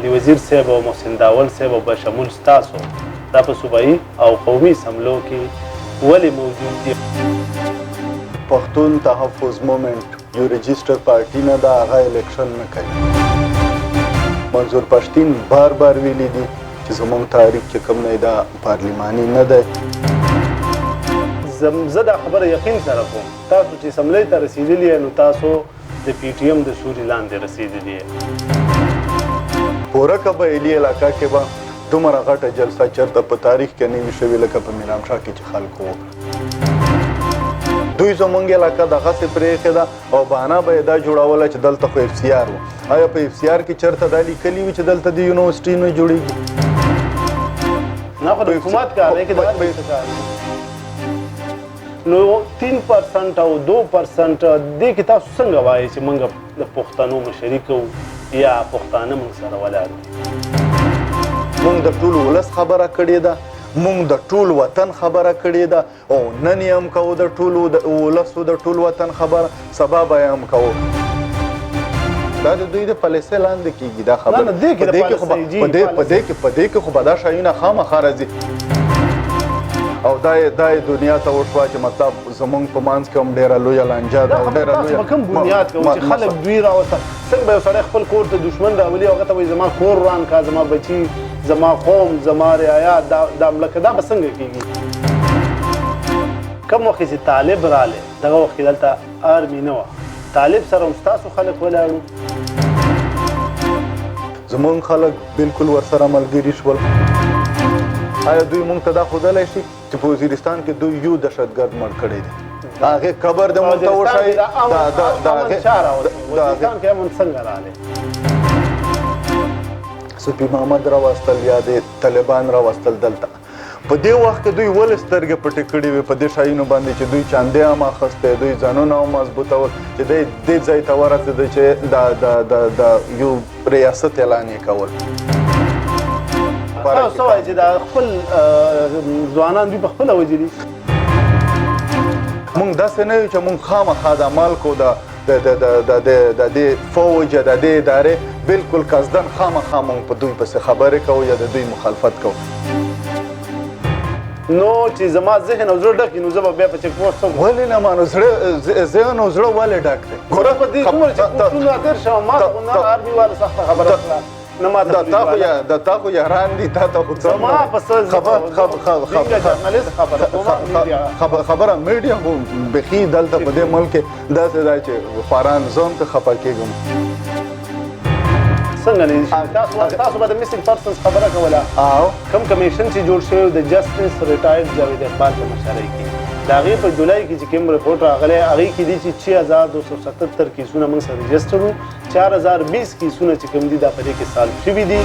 معالي وزیر صاحب او محسن داول صاحب او بشمول ستاسو دا په صوبایي او قومي اسمبلو کې ولې موجود دي؟ پښتون تحفظ مومنټ یو رجسټر پارټي نه ده، هغه الیکشن نه کوي. منظور پښتین بار بار ویلي دي چې زموږ تاریخ چې کوم دی دا پارلماني نه دی. زه دا خبره یقین سره کوم تاسو چې اسمبلۍ ته رسېدلي یې نو تاسو د پی ټي ایم د سوري لاندې رسېدلي یې. پوره قبایلي علاقه کې به دومره غټه جلسه چېرته په تاریخ کې نه وي شوې لکه په میرامشاه کې چې خلکو وکړه. دوی زموږ علاقه دغسې پرېښې ده او بهانه به یې دا جوړوله چې دلته خو اف سی آر و. آیا په اف سی آر کې چېرته دا لیکلي وي چې دلته د یونیورسټي نه جوړېږي؟ نه خو د حکومت کار دی که د هر څه کار دی. نو 3% او 2% دې کې تاسو څنګه وایئ چې موږ د پښتنو مشري کوو یا پښتانه موږ سره ولاړ دي؟ موږ د ټول ولس خبره کړې ده، موږ د ټول وطن خبره کړې ده او نن یې هم کوو د ټول ولسو د ټول وطن خبره، سبا به یې هم کوو. دا د دوی د پالیسۍ لاندې کېږي دا خبره. په دې کې خو به دا شیونه خامخا راځي او دا یې دنیا ته وشوه چې مطلب زموږ په منځ کې هم ډېره لویه لانجه ده او ډېره لویه. تاسو په کوم بنیاد کوئ چې خلک دوی راوسته؟ څنګه به یو سړی خپل کور ته دښمن راولي او هغه ته وایي زما کور وران کا، زما بچي، زما قوم، زما رعایا، دا ملکه دا به څنګه کېږي؟ کوم وخت چې طالب رالی دغه وخت کې دلته آرمي نه وه، طالب سره هم ستاسو خلک ولاړو؟ زموږ خلک بالکل ورسره ملګري شول. آیا دوی موږ ته دا ښودلی شي چې په وزیرستان کې دوی یو دهشتګرد مړ کړی دی؟ هغې قبر د موږ ته وښایي. وزیرستان کې امن څنګه رالی؟ صوفي محمد راوستل یا د طالبان راوستل دلته. په دې وخت کې دوی ولې سترګې پټې کړې وې په دې شیانو باندې چې دوی چاندې هم اخیستی، دوی ځانونه هم مضبوطول چې دی دې ځای ته ورسېده چې د یو ریاست اعلان یې کول. تاسو څه وایئ چې دا خپل ځوانان دوی په خپله وژلي؟ موږ داسې نه یو چې موږ خامخا د ملکو د دې فوج د دې ادارې بالکل قصدن خامخا موږ په دوی پسې خبرې کوو یا د دوی مخالفت کوو. نو چې زما ذهن او زړه ډک وي نو زه به بیا په چک پوسټ څه ولې نه مانو ذهن او زړه ولې ډک دی؟ ګوره په دې څومره چې پوسټونه تېر شوه ما خو نه آرمي والا سخته خبره وکړه نه ما ته د تا خو یاران دي تا ته خو زما په څه جرنالست خبره میډیا خو بیخي دلته په دې ملک کې داسې ده چې خواران زه هم ته خفه کېږم. څنګه نه تاسو به د مسنګ پرسنز خبره کوله؟ کوم کمیشن چې جوړ شوی د جسټس ریټایرډ جاوید اقبال په مشرۍ کې د هغې په جولای کې چې کوم رپورټ راغلی هغې کې دي چې 6277 کیسونه موږ سره رجسټر وو، 4020 کیسونه چې کوم دي دا په دې کې سالو شوي دي.